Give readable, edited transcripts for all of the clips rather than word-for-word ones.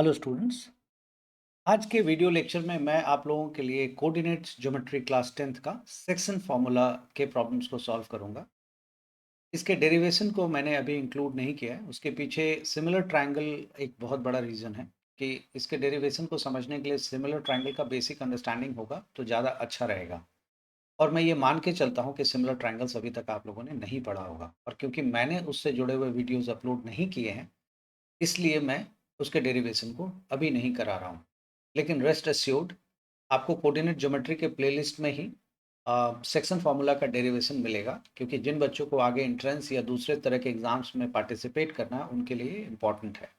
Hello students. आज के video lecture में मैं आप लोगों के लिए कोऑर्डिनेट ज्योमेट्री क्लास 10th का सेक्शन फार्मूला के प्रॉब्लम्स को सॉल्व करूंगा। इसके डेरिवेशन को मैंने अभी इंक्लूड नहीं किया है। उसके पीछे सिमिलर ट्रायंगल एक बहुत बड़ा रीज़न है कि इसके डेरिवेशन को समझने के लिए सिमिलर ट्रायंगल का बेसिक अंडरस्टैंडिंग होगा तो ज़्यादा अच्छा रहेगा। और मैं ये मान के चलता हूँ कि सिमिलर ट्रायंगल्स अभी तक आप लोगों ने नहीं पढ़ा होगा, और क्योंकि मैंने उससे जुड़े हुए वीडियोज़ अपलोड नहीं किए हैं, इसलिए मैं उसके डेरिवेशन को अभी नहीं करा रहा हूँ। लेकिन रेस्ट एश्योर्ड, आपको कोऑर्डिनेट ज्योमेट्री के प्लेलिस्ट में ही सेक्शन फार्मूला का डेरिवेशन मिलेगा, क्योंकि जिन बच्चों को आगे एंट्रेंस या दूसरे तरह के एग्जाम्स में पार्टिसिपेट करना है उनके लिए इम्पॉर्टेंट है।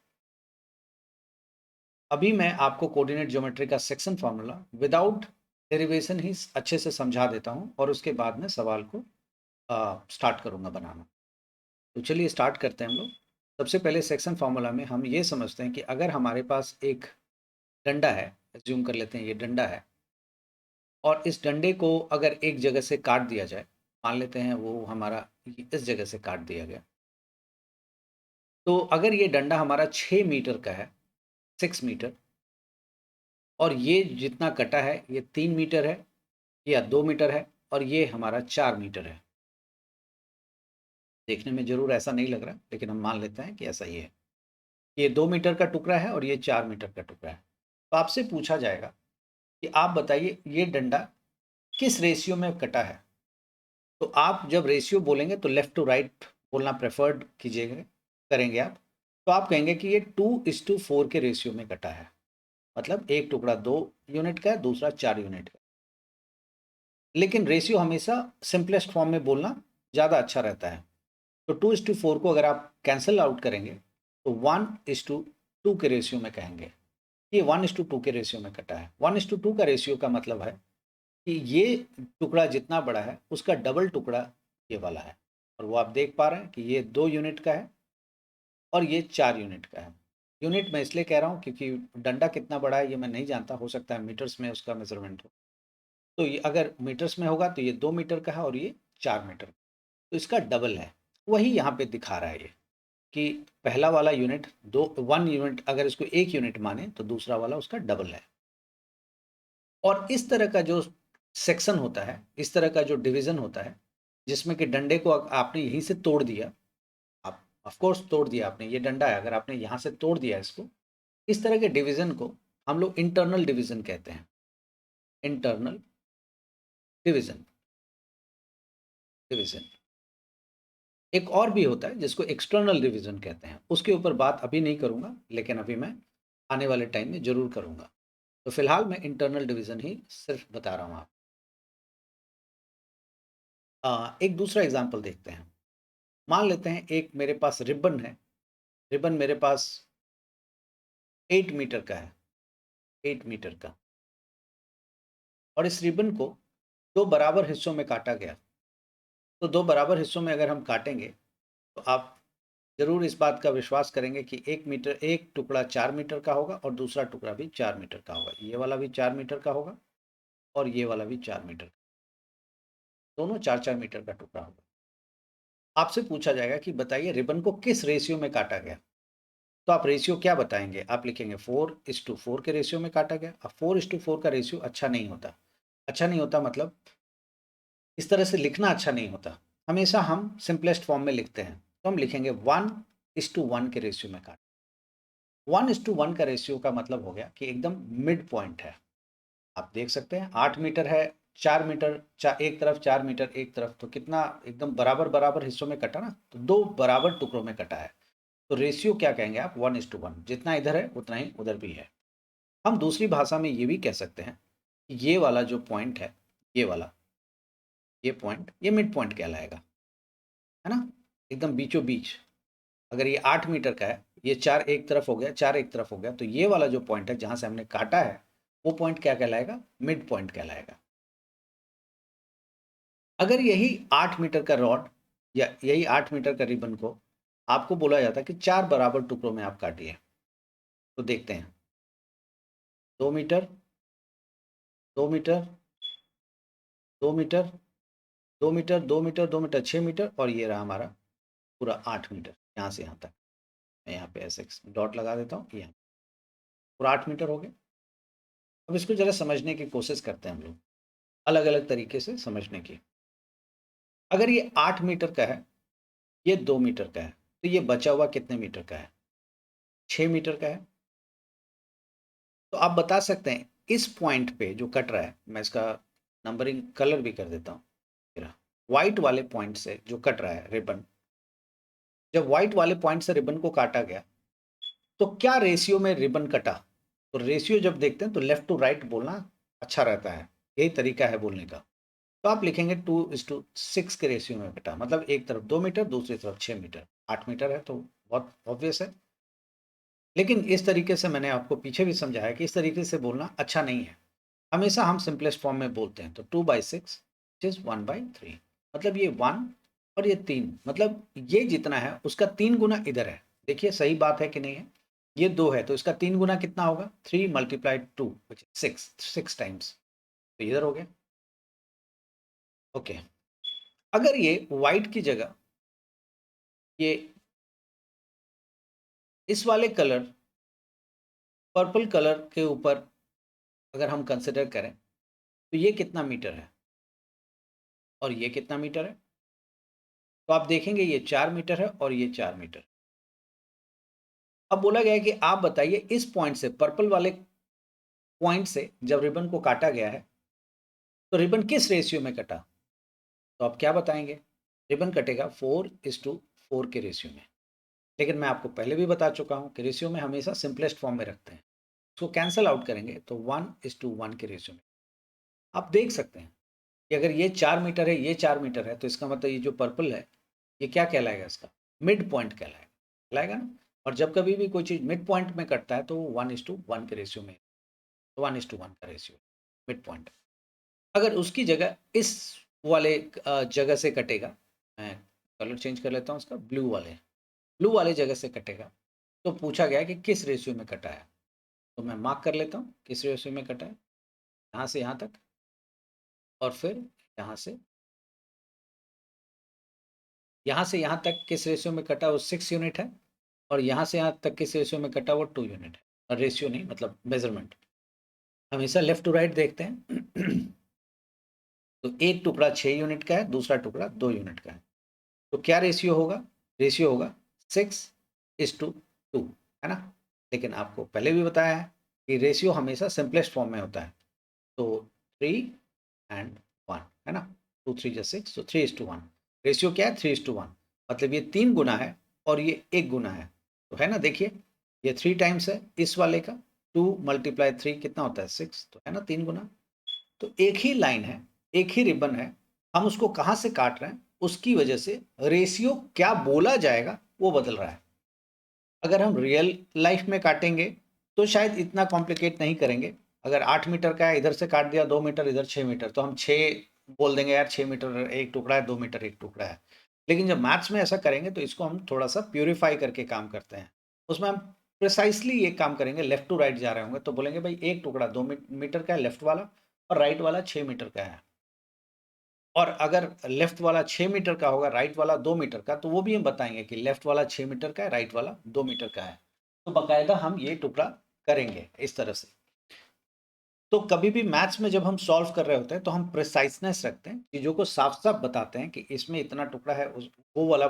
अभी मैं आपको कोऑर्डिनेट ज्योमेट्री का सेक्शन फार्मूला विदाउट डेरिवेशन ही अच्छे से समझा देता हूँ, और उसके बाद में सवाल को स्टार्ट करूँगा बनाना। तो चलिए स्टार्ट करते हैं हम लोग। सबसे पहले सेक्शन फार्मूला में हम ये समझते हैं कि अगर हमारे पास एक डंडा है, एज्यूम कर लेते हैं ये डंडा है, और इस डंडे को अगर एक जगह से काट दिया जाए, मान लेते हैं वो हमारा इस जगह से काट दिया गया, तो अगर ये डंडा हमारा 6 मीटर का है, 6 मीटर, और ये जितना कटा है ये 3 मीटर है या 2 मीटर है, और ये हमारा 4 मीटर है। देखने में ज़रूर ऐसा नहीं लग रहा, लेकिन हम मान लेते हैं कि ऐसा ही है। ये 2 मीटर का टुकड़ा है और ये 4 मीटर का टुकड़ा है। तो आपसे पूछा जाएगा कि आप बताइए ये डंडा किस रेशियो में कटा है। तो आप जब रेशियो बोलेंगे तो लेफ्ट टू राइट बोलना प्रेफर्ड कीजिएगा, करेंगे आप। तो आप कहेंगे कि ये 2:4 के रेशियो में कटा है, मतलब एक टुकड़ा 2 यूनिट का है, दूसरा 4 यूनिट का। लेकिन रेशियो हमेशा सिंपलेस्ट फॉर्म में बोलना ज़्यादा अच्छा रहता है। तो 2:4 को अगर आप कैंसिल आउट करेंगे तो 1:2 के रेशियो में कहेंगे। ये 1:2 के रेशियो में कटा है। 1:2 का रेशियो का मतलब है कि ये टुकड़ा जितना बड़ा है उसका डबल टुकड़ा ये वाला है, और वो आप देख पा रहे हैं कि ये 2 यूनिट का है और ये 4 यूनिट का है। यूनिट मैं इसलिए कह रहा हूँ क्योंकि डंडा कितना बड़ा है ये मैं नहीं जानता, हो सकता है मीटर्स में उसका मेजरमेंट हो। तो ये अगर मीटर्स में होगा तो ये 2 मीटर का है और ये 4 मीटर, तो इसका डबल है। वही यहाँ पे दिखा रहा है ये कि पहला वाला यूनिट 1 यूनिट, अगर इसको 1 यूनिट माने तो दूसरा वाला उसका डबल है। और इस तरह का जो सेक्शन होता है, इस तरह का जो डिवीज़न होता है, जिसमें कि डंडे को आपने यहीं से तोड़ दिया, आप ऑफ कोर्स तोड़ दिया आपने, ये डंडा है, अगर आपने यहाँ से तोड़ दिया इसको, इस तरह के डिवीज़न को हम लोग इंटरनल डिवीज़न कहते हैं। Internal division, division. एक और भी होता है जिसको एक्सटर्नल डिवीज़न कहते हैं, उसके ऊपर बात अभी नहीं करूँगा, लेकिन अभी मैं आने वाले टाइम में ज़रूर करूँगा। तो फिलहाल मैं इंटरनल डिवीज़न ही सिर्फ बता रहा हूँ आपको। एक दूसरा एग्ज़ाम्पल देखते हैं। मान लेते हैं एक मेरे पास रिबन है, रिबन मेरे पास 8 मीटर का है, 8 मीटर का, और इस रिबन को 2 बराबर हिस्सों में काटा गया। तो 2 बराबर हिस्सों में अगर हम काटेंगे तो आप ज़रूर इस बात का विश्वास करेंगे कि 1 मीटर, एक टुकड़ा 4 मीटर का होगा और दूसरा टुकड़ा भी 4 मीटर का होगा। ये वाला भी 4 मीटर का होगा और ये वाला भी 4 मीटर का, दोनों 4-4 मीटर का टुकड़ा होगा। आपसे पूछा जाएगा कि बताइए रिबन को किस रेशियो में काटा गया? तो आप रेशियो क्या बताएँगे? आप लिखेंगे 4:4 के रेशियो में काटा गया। अब 4:4 का रेशियो अच्छा नहीं होता। अच्छा नहीं होता मतलब इस तरह से लिखना अच्छा नहीं होता। हमेशा हम सिंपलेस्ट फॉर्म में लिखते हैं। तो हम लिखेंगे 1:1 के रेशियो में काटा। 1:1 का रेशियो का मतलब हो गया कि एकदम मिड पॉइंट है। आप देख सकते हैं 8 मीटर है, 4 मीटर, एक तरफ 4 मीटर एक तरफ, तो कितना एकदम बराबर-बराबर हिस्सों में कटा ना, तो 2 बराबर टुकड़ों में कटा है। तो रेशियो क्या कहेंगे आप? 1:1, जितना इधर है उतना ही उधर भी है। हम दूसरी भाषा में ये भी कह सकते हैं कि ये वाला जो पॉइंट है, ये वाला, ये पॉइंट, ये मिड पॉइंट कहलाएगा, है ना? एकदम बीचों बीच। अगर ये 8 मीटर का है, ये 4 एक तरफ हो गया, 4 एक तरफ हो गया, तो ये वाला जो पॉइंट है जहाँ से हमने काटा है, वो पॉइंट क्या कहलाएगा? मिड पॉइंट कहलाएगा। अगर यही 8 मीटर का रॉड या यही 8 मीटर का रिबन को आपको बोला जाता कि 4 बराबर टुकड़ों में आप काटिए, तो देखते हैं 2 metre, 2 metre, 2 metre, 2 metre, 2 metre, 2 metre, 6 metre, और ये रहा हमारा पूरा 8 मीटर, यहाँ से यहाँ तक। मैं यहाँ पे ऐसे डॉट लगा देता हूँ, यहाँ। और 8 मीटर हो गया। अब इसको ज़रा समझने की कोशिश करते हैं हम लोग, अलग-अलग तरीके से समझने की। अगर ये 8 मीटर का है, ये 2 मीटर का है, तो ये बचा हुआ कितने मीटर का है? 6 मीटर का है। तो आप बता सकते हैं इस पॉइंट पे जो कट रहा है, मैं इसका नंबरिंग कलर भी कर देता हूँ। व्हाइट वाले पॉइंट से जो कट रहा है रिबन, जब व्हाइट वाले पॉइंट से रिबन को काटा गया, तो क्या रेशियो में रिबन कटा? तो रेशियो जब देखते हैं तो लेफ्ट टू राइट बोलना अच्छा रहता है, यही तरीका है बोलने का। तो आप लिखेंगे 2:6 के रेशियो में कटा, मतलब एक तरफ 2 मीटर, दूसरी तरफ 6 मीटर। 8 मीटर है तो बहुत ऑब्वियस है। लेकिन इस तरीके से मैंने आपको पीछे भी समझाया कि इस तरीके से बोलना अच्छा नहीं है। हमेशा हम सिंपलेस्ट फॉर्म में बोलते हैं, तो 2/6 इज 1/3, मतलब ये 1 और ये 3, मतलब ये जितना है उसका 3 गुना इधर है। देखिए सही बात है कि नहीं है? ये 2 है तो इसका 3 गुना कितना होगा? 3 × 2 व्हिच इज 6 टाइम्स, तो इधर हो गया। ओके, अगर ये व्हाइट की जगह ये इस वाले कलर पर्पल कलर के ऊपर अगर हम कंसिडर करें, तो ये कितना मीटर है और ये कितना मीटर है? तो आप देखेंगे ये 4 मीटर है और ये 4 मीटर। अब बोला गया है कि आप बताइए इस पॉइंट से, पर्पल वाले पॉइंट से जब रिबन को काटा गया है, तो रिबन किस रेशियो में कटा? तो आप क्या बताएंगे? रिबन कटेगा 4:4 के रेशियो में। लेकिन मैं आपको पहले भी बता चुका हूं कि रेशियो में हमेशा सिंपलेस्ट फॉर्म में रखते हैं। उसको कैंसल आउट करेंगे तो 1:1 के रेशियो में। आप देख सकते हैं कि अगर ये 4 मीटर है, ये 4 मीटर है, तो इसका मतलब ये जो पर्पल है, ये क्या कहलाएगा? इसका मिड पॉइंट कहलाएगा ना। और जब कभी भी कोई चीज़ मिड पॉइंट में कटता है तो वो 1:1 के रेशियो में, 1:1 का रेशियो मिड पॉइंट। अगर उसकी जगह इस वाले जगह से कटेगा, मैं कलर चेंज कर लेता हूँ उसका, ब्लू वाले जगह से कटेगा, तो पूछा गया है कि किस रेशियो में कटा है। तो मैं मार्क कर लेता हूँ किस रेशियो में कटा है, यहाँ से यहाँ तक, और फिर यहाँ से यहाँ तक किस रेशियो में कटा, वो 6 यूनिट है, और यहाँ से यहाँ तक किस रेशियो में कटा, वो 2 यूनिट है। और रेशियो नहीं, मतलब मेजरमेंट, हमेशा लेफ्ट टू राइट देखते हैं। तो एक टुकड़ा 6 यूनिट का है, दूसरा टुकड़ा 2 यूनिट का है, तो क्या रेशियो होगा? रेशियो होगा 6:2, है ना। लेकिन आपको पहले भी बताया है कि रेशियो हमेशा सिंपलेस्ट फॉर्म में होता है, तो 3:1, है ना। 2 3 जा 6, तो 3:1। रेशियो क्या है? 3:1, मतलब ये 3 गुना है और ये 1 गुना है, तो है ना। देखिए ये 3 टाइम्स है इस वाले का, 2 × 3 कितना होता है? 6, तो है ना 3 गुना। तो एक ही लाइन है, एक ही रिबन है, हम उसको कहाँ से काट रहे हैं, उसकी वजह से रेशियो क्या बोला जाएगा वो बदल रहा है। अगर हम रियल लाइफ में काटेंगे तो शायद इतना कॉम्प्लिकेट नहीं करेंगे। अगर 8 मीटर का है, इधर से काट दिया 2 मीटर, इधर 6 मीटर, तो हम 6 बोल देंगे, यार 6 मीटर एक टुकड़ा है, 2 मीटर एक टुकड़ा है। लेकिन जब मैथ्स में ऐसा करेंगे तो इसको हम थोड़ा सा प्यूरिफाई करके काम करते हैं। उसमें हम प्रिसाइसली ये काम करेंगे, लेफ्ट टू राइट जा रहे होंगे तो बोलेंगे भाई एक टुकड़ा 2 मीटर का है लेफ्ट वाला, और राइट वाला 6 मीटर का है। और अगर लेफ्ट वाला 6 मीटर का होगा, राइट वाला 2 मीटर का, तो वो भी हम बताएंगे कि लेफ्ट वाला 6 मीटर का है, राइट वाला 2 मीटर का है। तो बाकायदा हम ये टुकड़ा करेंगे इस तरह से। तो कभी भी मैथ्स में जब हम सॉल्व कर रहे होते हैं तो हम प्रिसाइसनेस रखते हैं, चीज़ों को साफ-साफ बताते हैं कि इसमें इतना टुकड़ा है, उस वो वाला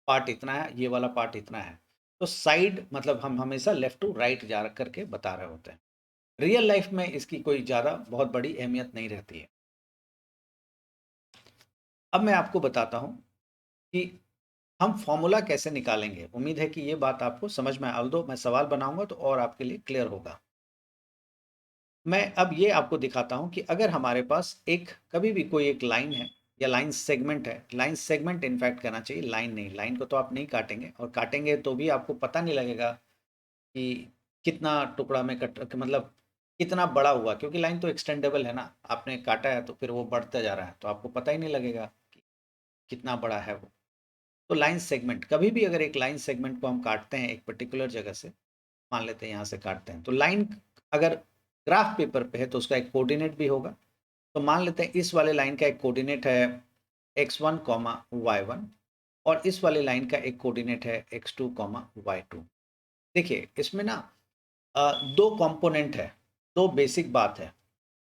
पार्ट इतना है, ये वाला पार्ट इतना है। तो साइड मतलब हम हमेशा लेफ्ट टू राइट जा करके बता रहे होते हैं। रियल लाइफ में इसकी कोई ज़्यादा बहुत बड़ी अहमियत नहीं रहती है। अब मैं आपको बताता हूँ कि हम फॉर्मूला कैसे निकालेंगे। उम्मीद है कि ये बात आपको समझ में, ऑल्दो मैं सवाल बनाऊँगा तो और आपके लिए क्लियर होगा। मैं अब ये आपको दिखाता हूँ कि अगर हमारे पास एक कभी भी कोई एक लाइन है या लाइन सेगमेंट है, लाइन सेगमेंट इनफैक्ट कहना चाहिए, लाइन नहीं, लाइन को तो आप नहीं काटेंगे, और काटेंगे तो भी आपको पता नहीं लगेगा कि कितना टुकड़ा में कट, मतलब कितना बड़ा हुआ, क्योंकि लाइन तो एक्सटेंडेबल है ना, आपने काटा है तो फिर वो बढ़ता जा रहा है, तो आपको पता ही नहीं लगेगा कि कितना बड़ा है वो। तो लाइन सेगमेंट, कभी भी अगर एक लाइन सेगमेंट को हम काटते हैं एक पर्टिकुलर जगह से, मान लेते हैं यहाँ से काटते हैं, तो लाइन अगर ग्राफ पेपर पे है तो उसका एक कोऑर्डिनेट भी होगा। तो मान लेते हैं इस वाले लाइन का एक कोऑर्डिनेट है x1, y1, और इस वाले लाइन का एक कोऑर्डिनेट है x2, y2। देखिए इसमें ना दो कंपोनेंट है, दो बेसिक बात है।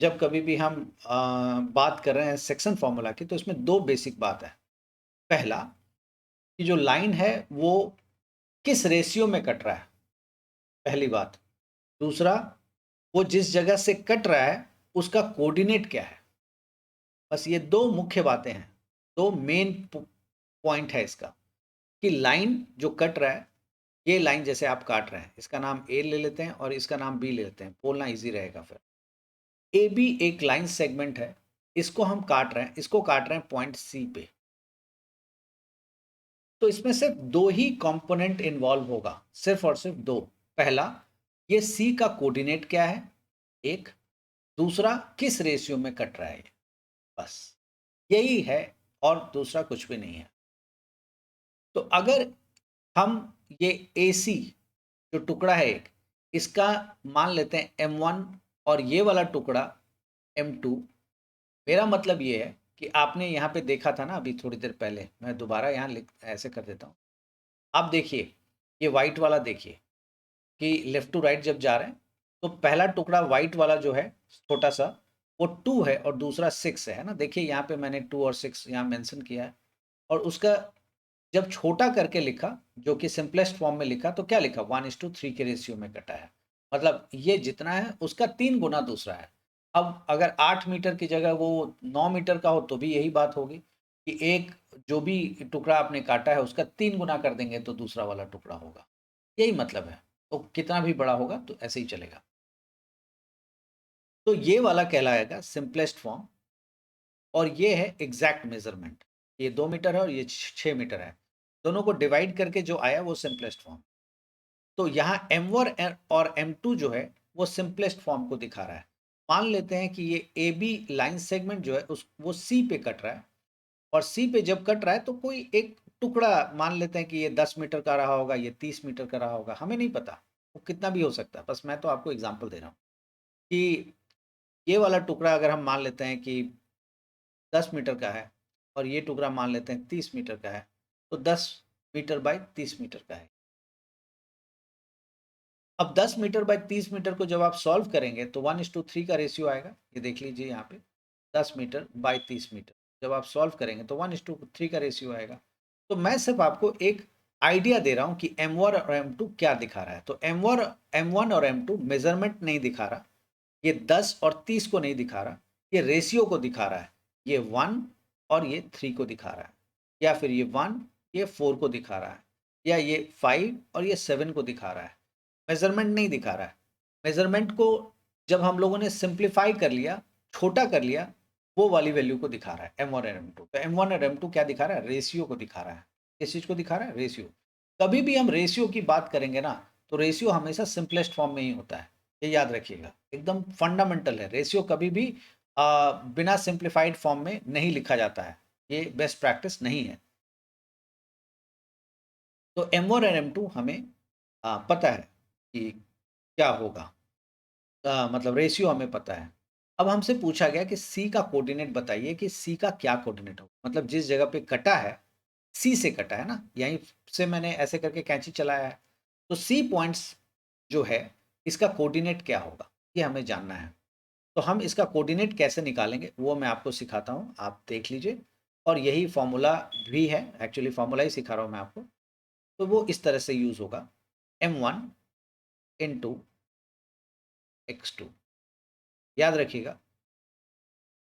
जब कभी भी हम बात कर रहे हैं सेक्शन फॉर्मूला की, तो इसमें दो बेसिक बात है। पहला, कि जो लाइन है वो किस रेशियो में कट रहा है, पहली बात। दूसरा, वो जिस जगह से कट रहा है उसका कोऑर्डिनेट क्या है। बस ये दो मुख्य बातें हैं, दो मेन पॉइंट है इसका, कि लाइन जो कट रहा है, ये लाइन जैसे आप काट रहे हैं, इसका नाम ए ले लेते हैं और इसका नाम बी ले लेते हैं, बोलना इजी रहेगा फिर। ए बी एक लाइन सेगमेंट है, इसको हम काट रहे हैं, इसको काट रहे हैं पॉइंट सी पे। तो इसमें सिर्फ दो ही कंपोनेंट इन्वॉल्व होगा, सिर्फ और सिर्फ दो। पहला, ये सी का कोऑर्डिनेट क्या है, एक। दूसरा, किस रेशियो में कट रहा है ये, बस यही है, और दूसरा कुछ भी नहीं है। तो अगर हम ये ए सी जो टुकड़ा है एक, इसका मान लेते हैं M1 और ये वाला टुकड़ा M2। मेरा मतलब ये है कि आपने यहाँ पे देखा था ना अभी थोड़ी देर पहले, मैं दोबारा यहाँ लिख ऐसे कर देता हूँ। आप देखिए, ये वाइट वाला देखिए कि लेफ्ट टू राइट जब जा रहे हैं, तो पहला टुकड़ा वाइट वाला जो है छोटा सा, वो 2 है और दूसरा 6 है ना। देखिए यहाँ पे मैंने 2 और 6 यहाँ मेंशन किया है। और उसका जब छोटा करके लिखा, जो कि सिंपलेस्ट फॉर्म में लिखा, तो क्या लिखा, 1:3 के रेशियो में कटा है। मतलब ये जितना है उसका 3 गुना दूसरा है। अब अगर 8 मीटर की जगह वो 9 मीटर का हो तो भी यही बात होगी कि एक जो भी टुकड़ा आपने काटा है उसका 3 गुना कर देंगे तो दूसरा वाला टुकड़ा होगा। यही मतलब है। तो कितना भी बड़ा होगा तो ऐसे ही चलेगा। तो ये वाला कहलाएगा सिंपलेस्ट फॉर्म, और ये है एग्जैक्ट मेजरमेंट। ये 2 मीटर है और ये 6 मीटर है। दोनों को डिवाइड करके जो आया वो सिंपलेस्ट फॉर्म। तो यहाँ M1 और M2 जो है वो सिंपलेस्ट फॉर्म को दिखा रहा है। मान लेते हैं कि ये ए बी लाइन सेगमेंट जो है उस वो सी पे कट रहा है, और सी पे जब कट रहा है तो कोई एक टुकड़ा मान लेते हैं कि ये 10 मीटर का रहा होगा, ये 30 मीटर का रहा होगा, हमें नहीं पता, वो कितना भी हो सकता है। बस मैं तो आपको एग्जांपल दे रहा हूँ कि ये वाला टुकड़ा अगर हम मान लेते हैं कि 10 मीटर का है, और ये टुकड़ा मान लेते हैं 30 मीटर का है, तो 10 मीटर बाई 30 मीटर का है। अब 10 मीटर बाई 30 मीटर को जब आप सॉल्व करेंगे तो 1:3 का रेशियो आएगा। ये देख लीजिए यहाँ पे 10 मीटर बाई 30 मीटर जब आप सॉल्व करेंगे तो 1:3 का रेशियो आएगा। तो मैं सिर्फ आपको एक आइडिया दे रहा हूँ कि M1 और M2 क्या दिखा रहा है। तो M1 और M2 मेजरमेंट नहीं दिखा रहा, ये 10 और 30 को नहीं दिखा रहा, ये रेशियो को दिखा रहा है। ये 1 और ये 3 को दिखा रहा है, या फिर ये 1 ये 4 को दिखा रहा है, या ये 5 और ये 7 को दिखा रहा है। मेजरमेंट नहीं दिखा रहा है। मेजरमेंट को जब हम लोगों ने सिंप्लीफाई कर लिया, छोटा कर लिया, वो वाली वैल्यू को दिखा रहा है M1 और M2। तो M1 और M2 क्या दिखा रहा है, रेशियो को दिखा रहा है। किस चीज को दिखा रहा है, रेशियो। कभी भी हम रेशियो की बात करेंगे ना, तो रेशियो हमेशा सिंपलेस्ट फॉर्म में ही होता है, ये याद रखिएगा, एकदम फंडामेंटल है। रेशियो कभी भी बिना सिंप्लीफाइड फॉर्म में नहीं लिखा जाता है, ये बेस्ट प्रैक्टिस नहीं है। तो M1 और M2 हमें पता है कि क्या होगा, मतलब रेशियो हमें पता है। अब हमसे पूछा गया कि सी का कोऑर्डिनेट बताइए कि सी का क्या कोऑर्डिनेट होगा, मतलब जिस जगह पे कटा है, सी से कटा है ना, यहीं से मैंने ऐसे करके कैंची चलाया है। तो सी पॉइंट्स जो है इसका कोऑर्डिनेट क्या होगा, ये हमें जानना है। तो हम इसका कोऑर्डिनेट कैसे निकालेंगे वो मैं आपको सिखाता हूँ, आप देख लीजिए। और यही फॉर्मूला भी है, एक्चुअली फॉर्मूला ही सिखा रहा हूँ मैं आपको। तो वो इस तरह से यूज होगा, M1 इंटू x2। याद रखिएगा,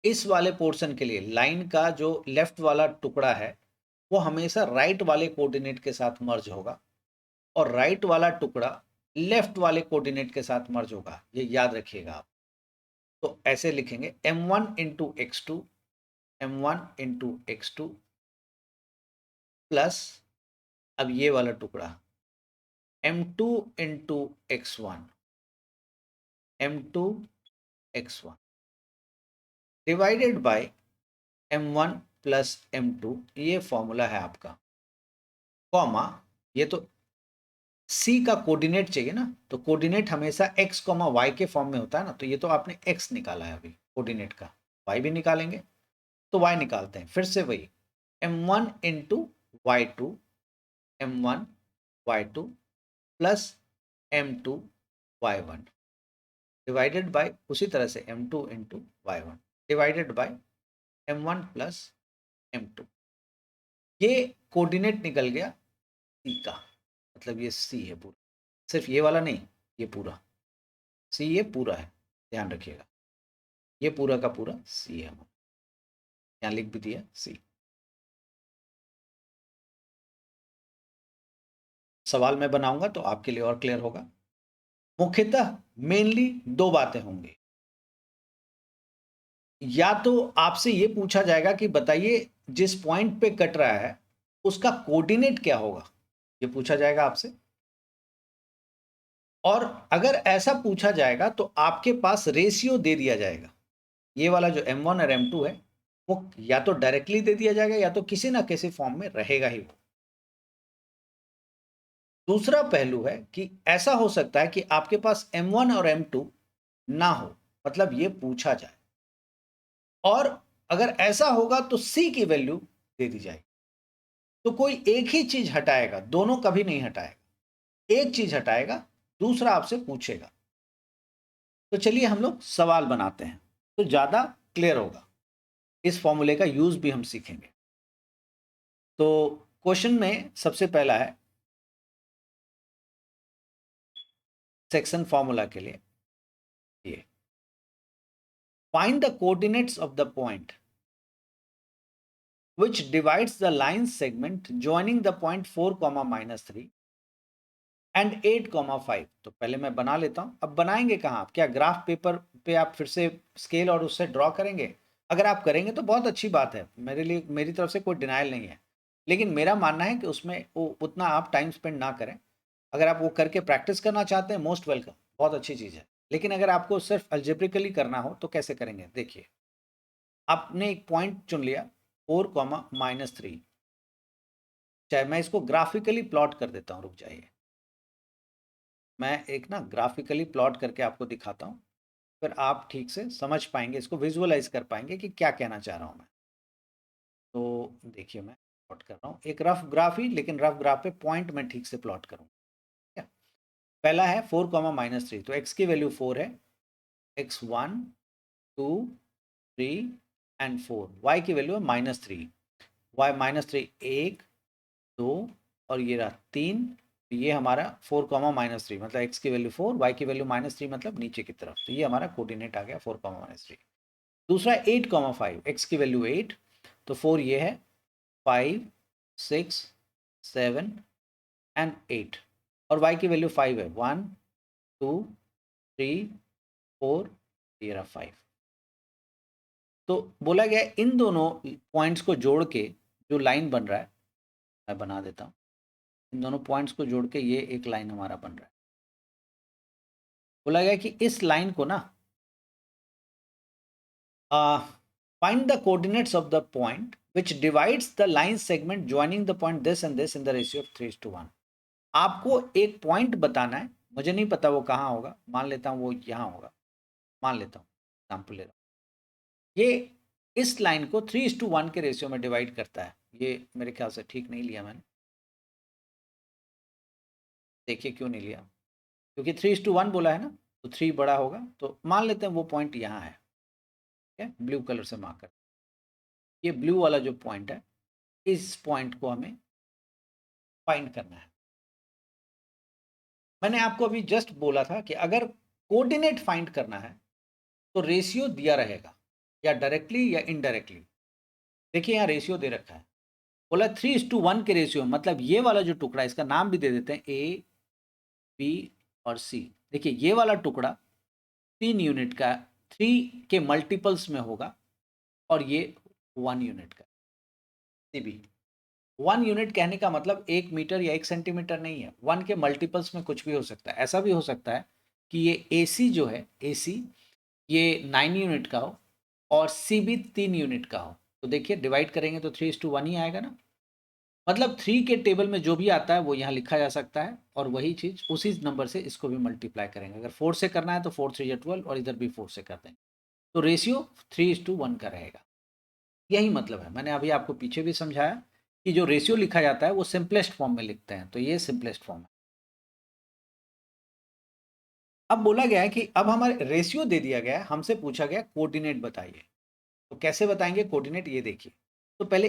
इस वाले पोर्शन के लिए लाइन का जो लेफ्ट वाला टुकड़ा है वो हमेशा राइट वाले कोऑर्डिनेट के साथ मर्ज होगा, और राइट वाला टुकड़ा लेफ्ट वाले कोऑर्डिनेट के साथ मर्ज होगा, ये याद रखिएगा आप। तो ऐसे लिखेंगे M1 into x two, M1 into x two plus, अब ये वाला टुकड़ा M2 into x1, M2 x1 divided by M1 plus M2, ये फॉर्मूला है आपका, कॉमा, ये तो सी का कोऑर्डिनेट चाहिए ना, तो कोऑर्डिनेट हमेशा x, y के फॉर्म में होता है ना, तो ये तो आपने x निकाला है अभी कोऑर्डिनेट का, y भी निकालेंगे। तो y निकालते हैं फिर से वही, M1 into y2, M1 y2 plus M2 y1 divided by उसी तरह से m2 into y1 divided by m1 plus m2। ये कोऑर्डिनेट निकल गया c का, मतलब ये c है पूरा, सिर्फ ये वाला नहीं, ये पूरा c, ये पूरा है, ध्यान रखिएगा, ये पूरा का पूरा c है हमारा, यहाँ लिख भी दिया c। सवाल मैं बनाऊंगा तो आपके लिए और क्लियर होगा। मुख्यतः मेनली दो बातें होंगी, या तो आपसे ये पूछा जाएगा कि बताइए जिस पॉइंट पे कट रहा है उसका कोऑर्डिनेट क्या होगा, ये पूछा जाएगा आपसे। और अगर ऐसा पूछा जाएगा तो आपके पास रेशियो दे दिया जाएगा, ये वाला जो m1 और m2 है वो या तो डायरेक्टली दे दिया जाएगा या तो किसी ना किसी फॉर्म में रहेगा ही वो। दूसरा पहलू है कि ऐसा हो सकता है कि आपके पास m1 और m2 ना हो, मतलब ये पूछा जाए, और अगर ऐसा होगा तो c की वैल्यू दे दी जाएगी। तो कोई एक ही चीज हटाएगा, दोनों कभी नहीं हटाएगा, एक चीज हटाएगा, दूसरा आपसे पूछेगा। तो चलिए हम लोग सवाल बनाते हैं तो ज्यादा क्लियर होगा, इस फॉर्मूले का यूज भी हम सीखेंगे। तो क्वेश्चन में सबसे पहला है सेक्शन फॉर्मूला के लिए, ये find the coordinates of the point which divides the line segment joining the point 4, -3 and 8, 5। तो पहले मैं बना लेता हूं। अब बनाएंगे कहाँ आप, क्या ग्राफ पेपर पे आप फिर से स्केल और उससे ड्रॉ करेंगे? अगर आप करेंगे तो बहुत अच्छी बात है, मेरे लिए, मेरी तरफ से कोई डिनाइल नहीं है, लेकिन मेरा मानना है कि उसमें वो उतना आप टाइम स्पेंड ना करें। अगर आप वो करके प्रैक्टिस करना चाहते हैं, मोस्ट वेलकम, बहुत अच्छी चीज़ है। लेकिन अगर आपको सिर्फ अल्जेब्रिकली करना हो तो कैसे करेंगे, देखिए आपने एक पॉइंट चुन लिया 4, -3। चाहे मैं इसको ग्राफिकली प्लॉट कर देता हूँ, रुक जाइए, मैं एक ना ग्राफिकली प्लॉट करके आपको दिखाता हूँ, फिर आप ठीक से समझ पाएंगे, इसको विजुअलाइज कर पाएंगे कि क्या कहना चाह रहा हूँ मैं। तो देखिए मैं प्लॉट कर रहा हूँ एक रफ ग्राफ ही, लेकिन रफ ग्राफ पे पॉइंट मैं ठीक से प्लॉट करूँ। ठीक है, पहला है 4, -3, तो x की वैल्यू 4 है, x1, 2, 3 एंड 4। y की वैल्यू है -3, y -3 1, 2 और ये रहा 3। ये हमारा 4, -3 मतलब x की वैल्यू 4, y की वैल्यू -3 मतलब नीचे की तरफ, तो ये हमारा कोऑर्डिनेट आ गया 4, -3। दूसरा 8, 5, x की वैल्यू 8, तो 4 ये है, 5, 6, 7 एंड 8, और y की वैल्यू 5 है, 1, 2, 3, 4, ये रहा 5। तो बोला गया इन दोनों पॉइंट्स को जोड़ के जो लाइन बन रहा है, मैं बना देता हूँ, इन दोनों पॉइंट्स को जोड़ के ये एक लाइन हमारा बन रहा है। बोला गया कि इस लाइन को ना find the coordinates of the point which divides the line segment joining the point this and this in the ratio of 3:1। आपको एक पॉइंट बताना है, मुझे नहीं पता वो कहाँ होगा, मान लेता हूँ वो यहाँ होगा, मान लेता हूँ, एग्जाम्पल ले रहा हूँ, ये इस लाइन को 3:1 के रेशियो में डिवाइड करता है। ये मेरे ख्याल से ठीक नहीं लिया मैंने, देखिए क्यों नहीं लिया, क्योंकि 3:1 बोला है ना, तो 3 बड़ा होगा, तो मान लेते हैं वो पॉइंट यहाँ है। ठीक है, ब्लू कलर से मार्क कर, ये ब्लू वाला जो पॉइंट है, इस पॉइंट को हमें फाइंड करना है। मैंने आपको अभी जस्ट बोला था कि अगर कोऑर्डिनेट फाइंड करना है तो रेशियो दिया रहेगा, या डायरेक्टली या इनडायरेक्टली। देखिए यहाँ रेशियो दे रखा है, बोला 3:1 के रेशियो, मतलब ये वाला जो टुकड़ा, इसका नाम भी दे देते हैं ए, बी और सी। देखिए ये वाला टुकड़ा 3 यूनिट का, 3 के मल्टीपल्स में होगा, और ये 1 यूनिट का। सी बी 1 यूनिट कहने का मतलब 1 मीटर या 1 सेंटीमीटर नहीं है, 1 के मल्टीपल्स में कुछ भी हो सकता है। ऐसा भी हो सकता है कि ये AC जो है, AC ये 9 यूनिट का हो और CB 3 यूनिट का हो। तो देखिए डिवाइड करेंगे तो 3:1 ही आएगा ना, मतलब 3 के टेबल में जो भी आता है वो यहाँ लिखा जा सकता है, और वही चीज़ उसी नंबर से इसको भी मल्टीप्लाई करेंगे। अगर 4 से करना है तो 4 3 12, और इधर भी 4 से कर देंगे, तो रेशियो 3:1 का रहेगा। यही मतलब है, मैंने अभी आपको पीछे भी समझाया कि जो रेशियो लिखा जाता है वो सिंपलेस्ट फॉर्म में लिखते हैं, तो ये सिंपलेस्ट फॉर्म है। अब बोला गया है कि अब हमारे रेशियो दे दिया गया है, हमसे पूछा गया कोऑर्डिनेट बताइए। तो कैसे बताएंगे कोऑर्डिनेट, ये देखिए। तो पहले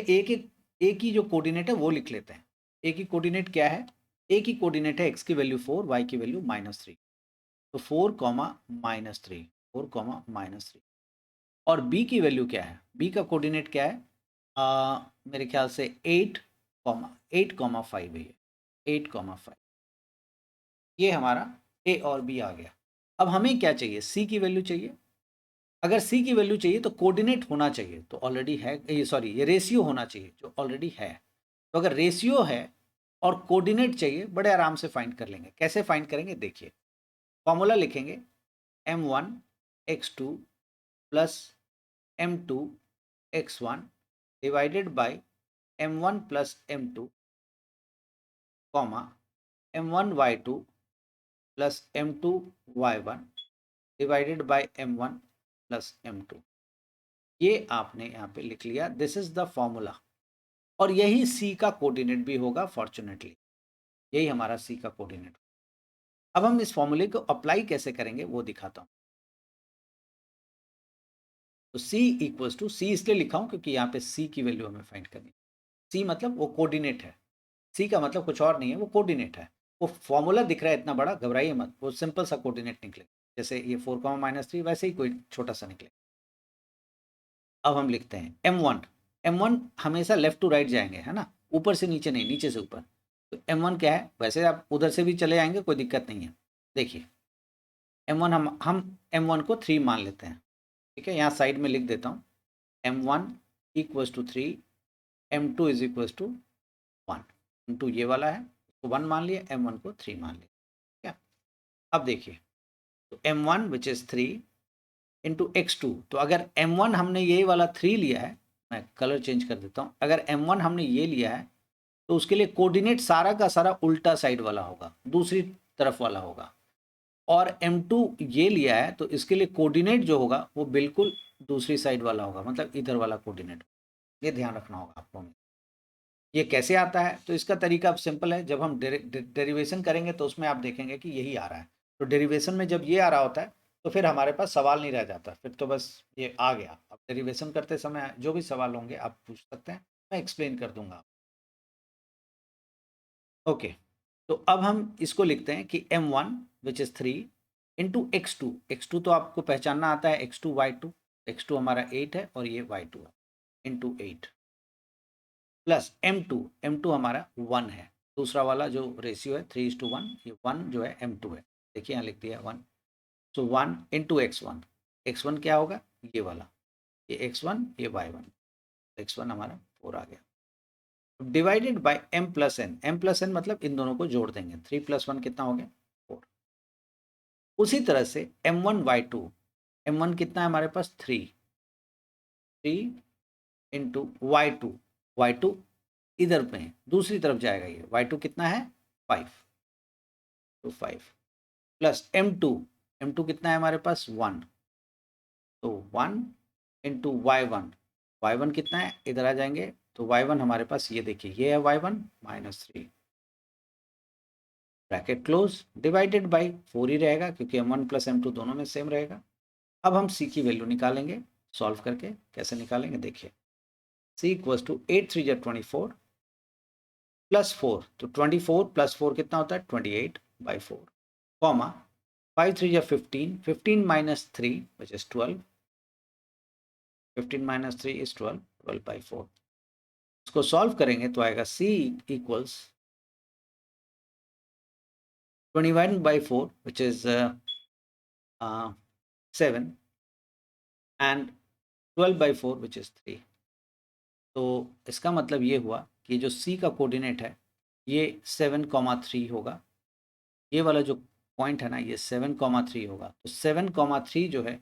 ए की जो कोऑर्डिनेट है वो लिख लेते हैं। ए की कोऑर्डिनेट क्या है? ए की कोऑर्डिनेट है एक्स की वैल्यू 4, वाई की वैल्यू -3। तो 4 कॉमा -3, 4 कॉमा -3। और बी की वैल्यू क्या है? बी का कोऑर्डिनेट क्या है? मेरे ख्याल से 8,5 है ये, 8,5। ये हमारा ए और बी आ गया। अब हमें क्या चाहिए? सी की वैल्यू चाहिए। अगर सी की वैल्यू चाहिए तो कोऑर्डिनेट होना चाहिए, तो ऑलरेडी है, ये सॉरी, ये रेशियो होना चाहिए जो ऑलरेडी है। तो अगर रेशियो है और कोऑर्डिनेट चाहिए, बड़े आराम से फाइंड कर लेंगे। कैसे फाइंड करेंगे? देखिए, फॉर्मूला लिखेंगे m1 x2 plus m2 x1 divided by m1 plus m2 comma m1 y2 plus m2 y1 divided by m1 plus m2। ये आपने यहाँ पे लिख लिया, दिस इज द फॉर्मूला। और यही सी का कोऑर्डिनेट भी होगा, फॉर्चुनेटली यही हमारा सी का कोऑर्डिनेट। अब हम इस फॉर्मूले को अप्लाई कैसे करेंगे वो दिखाता हूँ। तो C इक्वल्स टू, सी इसलिए लिखा हूँ क्योंकि यहाँ पे C की वैल्यू हमें फाइंड करनी है। C मतलब वो कोऑर्डिनेट है, C का मतलब कुछ और नहीं है, वो कोऑर्डिनेट है। वो फॉर्मूला दिख रहा है इतना बड़ा, घबराइए मत, वो सिंपल सा कोऑर्डिनेट निकले, जैसे ये 4,-3 वैसे ही कोई छोटा सा निकले। अब हम लिखते हैं m1। m1 हमेशा लेफ्ट टू राइट जाएंगे, है ना, ऊपर से नीचे नहीं, नीचे से ऊपर। तो m1 क्या है? वैसे आप उधर से भी चले आएंगे, कोई दिक्कत नहीं है। देखिए m1 हम m1 को 3 मान लेते हैं, ठीक है। यहाँ साइड में लिख देता हूँ m1 equals to 3, m2 is equals to 1। m2 ये वाला है, उसको 1 मान लिया, m1 को 3 मान लिया, ठीक है। अब देखिए, तो m1 which is 3 into x2। तो अगर m1 हमने ये वाला 3 लिया है, मैं कलर चेंज कर देता हूँ, अगर m1 हमने ये लिया है तो उसके लिए कोऑर्डिनेट सारा का सारा उल्टा साइड वाला होगा, दूसरी तरफ वाला होगा। और m2 ये लिया है तो इसके लिए कोऑर्डिनेट जो होगा वो बिल्कुल दूसरी साइड वाला होगा, मतलब इधर वाला कोऑर्डिनेट। ये ध्यान रखना होगा आपको। ये कैसे आता है? तो इसका तरीका अब सिंपल है, जब हम डेरिवेशन करेंगे तो उसमें आप देखेंगे कि यही आ रहा है। तो डेरिवेशन में जब ये आ रहा होता है तो फिर हमारे पास सवाल नहीं रह जाता, फिर तो बस ये आ गया। अब डेरिवेशन करते समय जो भी सवाल होंगे आप पूछ सकते हैं, मैं एक्सप्लेन कर दूंगा। ओके, तो अब हम इसको लिखते हैं कि m1 which is 3 into x2। x2 तो आपको पहचानना आता है, x2 y2। x2 हमारा 8 है और ये y2 है, इंटू 8 प्लस m2 हमारा 1 है। दूसरा वाला जो रेशियो है 3:1, ये 1 जो है m2 है। देखिए यहाँ लिख दिया 1। सो 1 इंटू x1। x1 क्या होगा? ये वाला, ये x1 ये y1। x1 हमारा 4 आ गया, divided by m plus n. m plus n मतलब इन दोनों को जोड़ देंगे, 3 + 1 कितना हो गया? 4। उसी तरह से m1 y2, m1 कितना है हमारे पास? 3 इंटू y2 इधर में दूसरी तरफ जाएगा, ये y2 कितना है? 5। तो 5 प्लस m2 कितना है हमारे पास? 1। तो 1 इंटू y1 कितना है? इधर आ जाएंगे, तो y1 हमारे पास ये देखिए, ये है y1 -3 bracket close, divided by 4 ही रहेगा क्योंकि m1 प्लस m2 दोनों में सेम रहेगा। अब हम c की वैल्यू निकालेंगे सॉल्व करके। कैसे निकालेंगे देखिए, c इक्वल्स टू 8×3 = 24 प्लस 4, तो 24 प्लस 4 कितना होता है? 28/4 comma 5×3 = 15, 15 minus 3 which is 12, 15 minus 3 is 12, 12/4। इसको सॉल्व करेंगे तो आएगा c equals 21/4 which is 7 and 12/4 which is 3। तो इसका मतलब ये हुआ कि जो c का कोऑर्डिनेट है ये 7,3 होगा। ये वाला जो पॉइंट है ना, ये 7,3 होगा। तो 7,3 जो है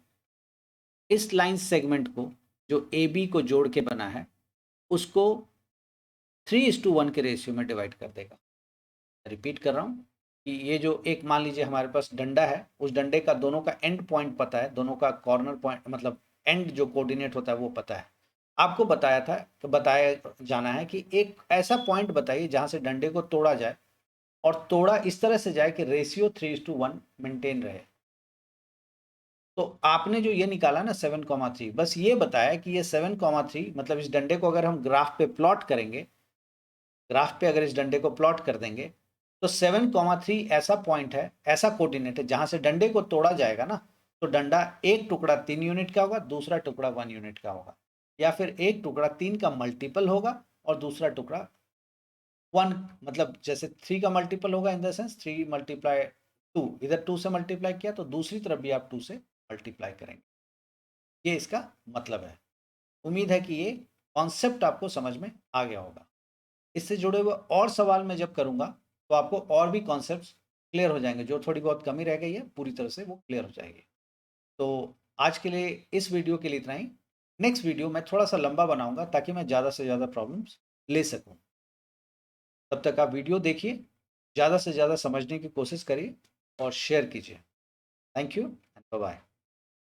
इस लाइन सेगमेंट को, जो ए बी को जोड़ के बना है, उसको 3:1 के रेशियो में डिवाइड कर देगा। रिपीट कर रहा हूँ कि ये जो एक मान लीजिए हमारे पास डंडा है, उस डंडे का दोनों का एंड पॉइंट पता है, दोनों का कॉर्नर पॉइंट मतलब एंड जो कोऑर्डिनेट होता है वो पता है। आपको बताया था तो बताया जाना है कि एक ऐसा पॉइंट बताइए जहाँ से डंडे को तोड़ा जाए, और तोड़ा इस तरह से जाए कि रेशियो 3:1 मेंटेन रहे। तो आपने जो ये निकाला ना 7,3, बस ये बताया कि ये 7,3 मतलब इस डंडे को अगर हम ग्राफ पे प्लॉट करेंगे, ग्राफ पे अगर इस डंडे को प्लॉट कर देंगे, तो 7,3 ऐसा पॉइंट है, ऐसा कोऑर्डिनेट है जहां से डंडे को तोड़ा जाएगा ना, तो डंडा एक टुकड़ा 3 यूनिट का होगा, दूसरा टुकड़ा 1 यूनिट का होगा, या फिर एक टुकड़ा 3 का मल्टीपल होगा और दूसरा टुकड़ा 1, मतलब जैसे 3 का मल्टीपल होगा इन द सेंस 3 मल्टीप्लाई 2, इधर 2 से मल्टीप्लाई किया तो दूसरी तरफ भी आप 2 से मल्टीप्लाई करेंगे। ये इसका मतलब है। उम्मीद है कि ये कॉन्सेप्ट आपको समझ में आ गया होगा। इससे जुड़े हुए और सवाल मैं जब करूंगा तो आपको और भी कॉन्सेप्ट्स क्लियर हो जाएंगे, जो थोड़ी बहुत कमी रह गई है पूरी तरह से वो क्लियर हो जाएगी। तो आज के लिए इस वीडियो के लिए इतना ही। नेक्स्ट वीडियो मैं थोड़ा सा लंबा बनाऊंगा ताकि मैं ज़्यादा से ज़्यादा प्रॉब्लम्स ले सकूं। तब तक आप वीडियो देखिए, ज़्यादा से ज़्यादा समझने की कोशिश करिए और शेयर कीजिए। Thank you and bye bye.